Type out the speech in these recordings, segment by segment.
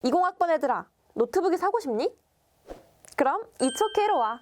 20학번 애들아, 노트북이 사고 싶니? 그럼 이초케이로 와.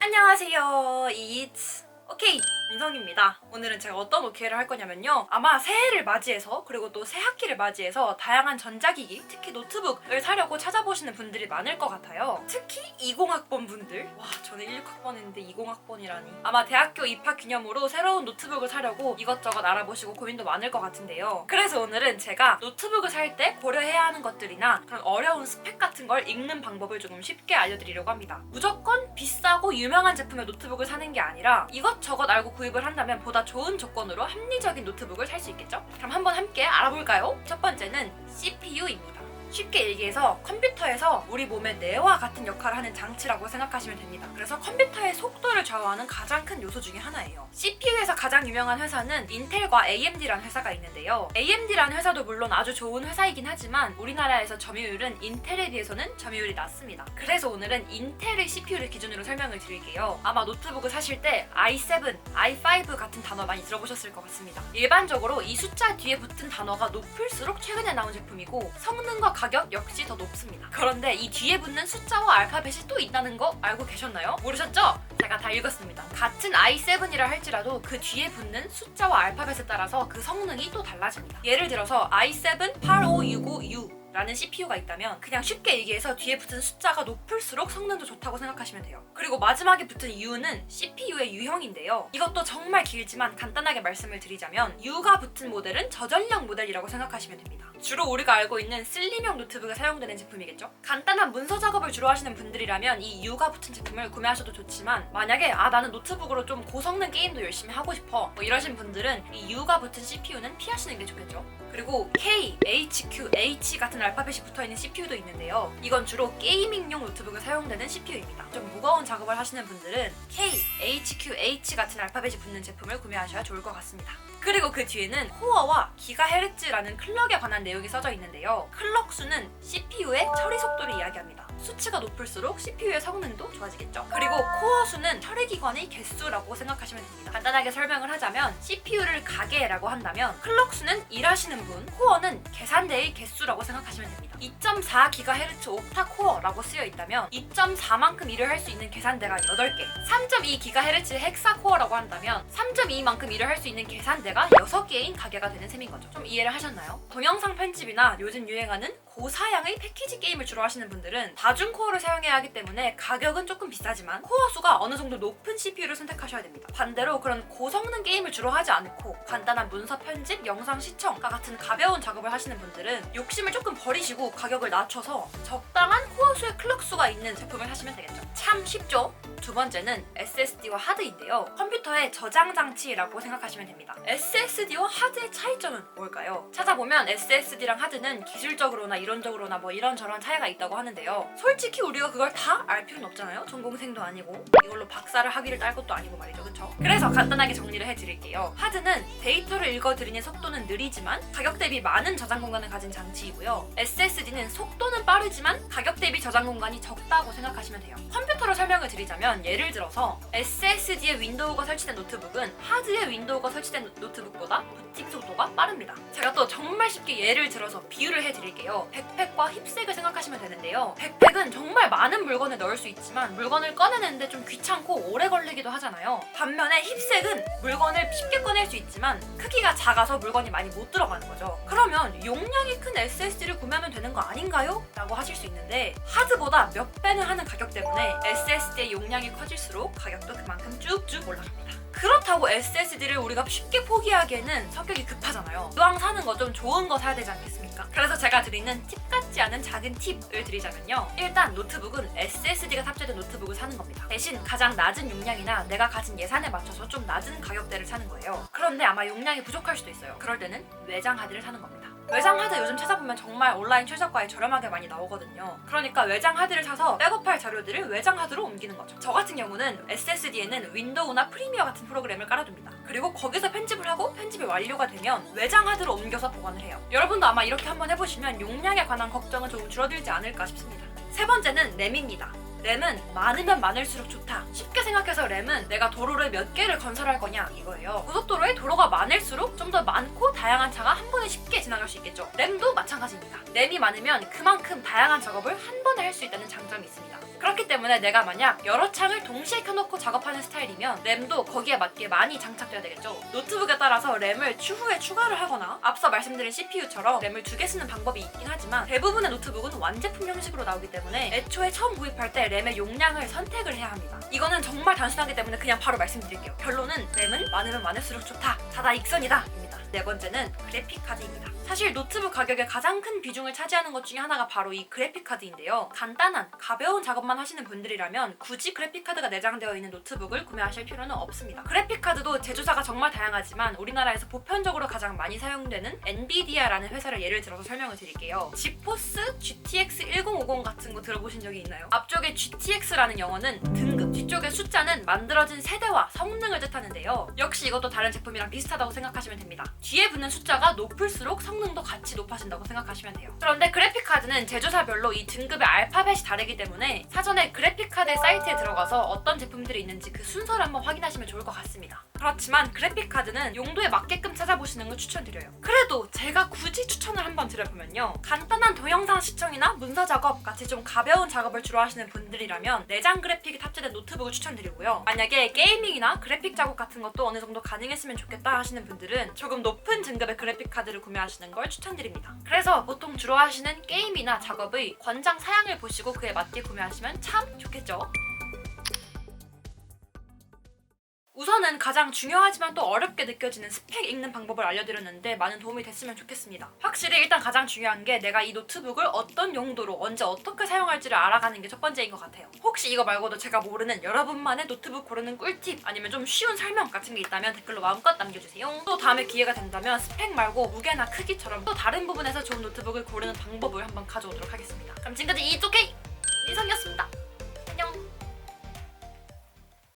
안녕하세요. It's OK 민성입니다. 오늘은 제가 어떤 OK를 할 거냐면요. 아마 새해를 맞이해서 그리고 또 새 학기를 맞이해서 다양한 전자기기, 특히 노트북을 사려고 찾아보시는 분들이 많을 것 같아요. 특히 20학번 분들. 와, 저는 16학번인데 20학번이라니. 아마 대학교 입학 기념으로 새로운 노트북을 사려고 이것저것 알아보시고 고민도 많을 것 같은데요. 그래서 오늘은 제가 노트북을 살 때 고려해야 하는 것들이나 그런 어려운 스펙 같은 걸 읽는 방법을 조금 쉽게 알려드리려고 합니다. 무조건 비싸고 유명한 제품의 노트북을 사는 게 아니라 이것저것 알고 구입을 한다면 보다 좋은 조건으로 합리적인 노트북을 살 수 있겠죠? 그럼 한번 함께 알아볼까요? 첫 번째는 CPU입니다. 쉽게 얘기해서 컴퓨터에서 우리 몸의 뇌와 같은 역할을 하는 장치라고 생각하시면 됩니다. 그래서 컴퓨터의 속도를 좌우하는 가장 큰 요소 중에 하나예요. CPU에서 가장 유명한 회사는 인텔과 AMD라는 회사가 있는데요. AMD라는 회사도 물론 아주 좋은 회사이긴 하지만 우리나라에서 점유율은 인텔에 비해서는 점유율이 낮습니다. 그래서 오늘은 인텔의 CPU를 기준으로 설명을 드릴게요. 아마 노트북을 사실 때 i7, i5 같은 단어 많이 들어보셨을 것 같습니다. 일반적으로 이 숫자 뒤에 붙은 단어가 높을수록 최근에 나온 제품이고 성능과 가격 역시 더 높습니다. 그런데 이 뒤에 붙는 숫자와 알파벳이 또 있다는 거 알고 계셨나요? 모르셨죠? 제가 다 읽었습니다. 같은 i7이라 할지라도 그 뒤에 붙는 숫자와 알파벳에 따라서 그 성능이 또 달라집니다. 예를 들어서 i7 8565U 라는 CPU가 있다면 그냥 쉽게 얘기해서 뒤에 붙은 숫자가 높을수록 성능도 좋다고 생각하시면 돼요. 그리고 마지막에 붙은 U는 CPU의 U형인데요. 이것도 정말 길지만 간단하게 말씀을 드리자면 U가 붙은 모델은 저전력 모델이라고 생각하시면 됩니다. 주로 우리가 알고 있는 슬림형 노트북에 사용되는 제품이겠죠? 간단한 문서 작업을 주로 하시는 분들이라면 이 U가 붙은 제품을 구매하셔도 좋지만 만약에 나는 노트북으로 좀 고성능 게임도 열심히 하고 싶어 이러신 분들은 이 U가 붙은 CPU는 피하시는 게 좋겠죠? 그리고 K, HQ, H 같은 알파벳이 붙어있는 CPU도 있는데요. 이건 주로 게이밍용 노트북에 사용되는 CPU입니다. 좀 무거운 작업을 하시는 분들은 K, HQ, H 같은 알파벳이 붙는 제품을 구매하셔야 좋을 것 같습니다. 그리고 그 뒤에는 코어와 기가헤르츠라는 클럭에 관한 내용이 써져 있는데요. 클럭 수는 CPU의 처리 속도를 이야기합니다. 수치가 높을수록 CPU의 성능도 좋아지겠죠. 그리고 코어 수는 처리 기관의 개수라고 생각하시면 됩니다. 간단하게 설명을 하자면 CPU를 가계라고 한다면 클럭 수는 일하시는 분, 코어는 계산대의 개수라고 생각하시면 됩니다. 2.4GHz 옥타 코어라고 쓰여 있다면 2.4만큼 일을 할 수 있는 계산대가 8개, 3.2GHz 헥사 코어라고 한다면 3.2만큼 일을 할 수 있는 계산대가 6개인 가계가 되는 셈인 거죠. 좀 이해를 하셨나요? 동영상 편집이나 요즘 유행하는 고사양의 패키지 게임을 주로 하시는 분들은 다중 코어를 사용해야 하기 때문에 가격은 조금 비싸지만 코어 수가 어느 정도 높은 CPU를 선택하셔야 됩니다. 반대로 그런 고성능 게임을 주로 하지 않고 간단한 문서 편집, 영상 시청과 같은 가벼운 작업을 하시는 분들은 욕심을 조금 버리시고 가격을 낮춰서 적당한 코어 수의 클럭 수가 있는 제품을 사시면 되겠죠. 참 쉽죠? 두 번째는 SSD와 하드인데요. 컴퓨터의 저장 장치라고 생각하시면 됩니다. SSD와 하드의 차이점은 뭘까요? 찾아보면 SSD랑 하드는 기술적으로나 이론적으로나 뭐 이런저런 차이가 있다고 하는데요. 솔직히 우리가 그걸 다 알 필요는 없잖아요. 전공생도 아니고 이걸로 박사를 학위를 딸 것도 아니고 말이죠. 그쵸? 그래서 간단하게 정리를 해드릴게요. 하드는 데이터를 읽어드리는 속도는 느리지만 가격 대비 많은 저장 공간을 가진 장치이고요. SSD는 속도는 빠르지만 가격 대비 저장 공간이 적다고 생각하시면 돼요. 컴퓨터로 설명을 드리자면 예를 들어서 SSD에 윈도우가 설치된 노트북은 하드에 윈도우가 설치된 노트북보다 부팅 속도가 빠릅니다. 제가 또 정말 쉽게 예를 들어서 비유를 해드릴게요. 백팩과 힙색을 생각하시면 되는데요. 백팩은 정말 많은 물건을 넣을 수 있지만 물건을 꺼내는데 좀 귀찮고 오래 걸리기도 하잖아요. 반면에 힙색은 물건을 쉽게 꺼낼 수 있지만 크기가 작아서 물건이 많이 못 들어가는 거죠. 그러면 용량이 큰 SSD를 구매하면 되는 거 아닌가요? 라고 하실 수 있는데 하드보다 몇 배는 하는 가격 때문에 SSD의 용량이 커질수록 가격도 그만큼 쭉쭉 올라갑니다. 그렇다고 SSD를 우리가 쉽게 포기하기에는 성격이 급하잖아요. 이왕 사는 거 좀 좋은 거 사야 되지 않겠습니까? 그래서 제가 드리는 팁 같지 않은 작은 팁을 드리자면요. 일단 노트북은 SSD가 탑재된 노트북을 사는 겁니다. 대신 가장 낮은 용량이나 내가 가진 예산에 맞춰서 좀 낮은 가격대를 사는 거예요. 그런데 아마 용량이 부족할 수도 있어요. 그럴 때는 외장 하드를 사는 겁니다. 외장 하드 요즘 찾아보면 정말 온라인 최저가에 저렴하게 많이 나오거든요. 그러니까 외장 하드를 사서 백업할 자료들을 외장 하드로 옮기는 거죠. 저 같은 경우는 SSD에는 윈도우나 프리미어 같은 프로그램을 깔아둡니다. 그리고 거기서 편집을 하고 편집이 완료가 되면 외장 하드로 옮겨서 보관을 해요. 여러분도 아마 이렇게 한번 해보시면 용량에 관한 걱정은 조금 줄어들지 않을까 싶습니다. 세 번째는 램입니다. 램은 많으면 많을수록 좋다. 쉽게 생각해서 램은 내가 도로를 몇 개를 건설할 거냐 이거예요. 고속도로에 도로가 많을수록 좀 더 많고 다양한 차가 한 번에 쉽게 지나갈 수 있겠죠. 램도 마찬가지입니다. 램이 많으면 그만큼 다양한 작업을 한 번에 할 수 있다는 장점이 있습니다. 그렇기 때문에 내가 만약 여러 창을 동시에 켜놓고 작업하는 스타일이면 램도 거기에 맞게 많이 장착돼야 되겠죠. 노트북에 따라서 램을 추후에 추가를 하거나 앞서 말씀드린 CPU처럼 램을 2개 쓰는 방법이 있긴 하지만 대부분의 노트북은 완제품 형식으로 나오기 때문에 애초에 처음 구입할 때 램의 용량을 선택을 해야 합니다. 이거는 정말 단순하기 때문에 그냥 바로 말씀드릴게요. 결론은 램은 많으면 많을수록 좋다. 다다익선이다. 입니다. 네 번째는 그래픽 카드입니다. 사실 노트북 가격의 가장 큰 비중을 차지하는 것 중에 하나가 바로 이 그래픽 카드인데요. 간단한 가벼운 작업만 하시는 분들이라면 굳이 그래픽 카드가 내장되어 있는 노트북을 구매하실 필요는 없습니다. 그래픽 카드도 제조사가 정말 다양하지만 우리나라에서 보편적으로 가장 많이 사용되는 엔비디아라는 회사를 예를 들어서 설명을 드릴게요. 지포스 GTX 1050 같은 거 들어보신 적이 있나요? 앞쪽에 GTX라는 영어는 등급, 뒤쪽에 숫자는 만들어진 세대와 성능을 뜻하는데요. 역시 이것도 다른 제품이랑 비슷하다고 생각하시면 됩니다. 뒤에 붙는 숫자가 높을수록 성능도 같이 높아진다고 생각하시면 돼요. 그런데 그래픽카드는 제조사별로 이 등급의 알파벳이 다르기 때문에 사전에 그래픽카드 사이트에 들어가서 어떤 제품들이 있는지 그 순서를 한번 확인하시면 좋을 것 같습니다. 그렇지만 그래픽카드는 용도에 맞게끔 찾아보시는 걸 추천드려요. 그래도 제가 굳이 추천을 한번 드려보면요. 간단한 동영상 시청이나 문서 작업 같이 좀 가벼운 작업을 주로 하시는 분들이라면 내장 그래픽이 탑재된 노트북을 추천드리고요. 만약에 게이밍이나 그래픽 작업 같은 것도 어느 정도 가능했으면 좋겠다 하시는 분들은 조금 높은 등급의 그래픽 카드를 구매하시는 걸 추천드립니다. 그래서 보통 주로 하시는 게임이나 작업의 권장 사양을 보시고 그에 맞게 구매하시면 참 좋겠죠. 우선은 가장 중요하지만 또 어렵게 느껴지는 스펙 읽는 방법을 알려드렸는데 많은 도움이 됐으면 좋겠습니다. 확실히 일단 가장 중요한 게 내가 이 노트북을 어떤 용도로 언제 어떻게 사용할지를 알아가는 게 첫 번째인 것 같아요. 혹시 이거 말고도 제가 모르는 여러분만의 노트북 고르는 꿀팁 아니면 좀 쉬운 설명 같은 게 있다면 댓글로 마음껏 남겨주세요. 또 다음에 기회가 된다면 스펙 말고 무게나 크기처럼 또 다른 부분에서 좋은 노트북을 고르는 방법을 한번 가져오도록 하겠습니다. 그럼 지금까지 이쪽에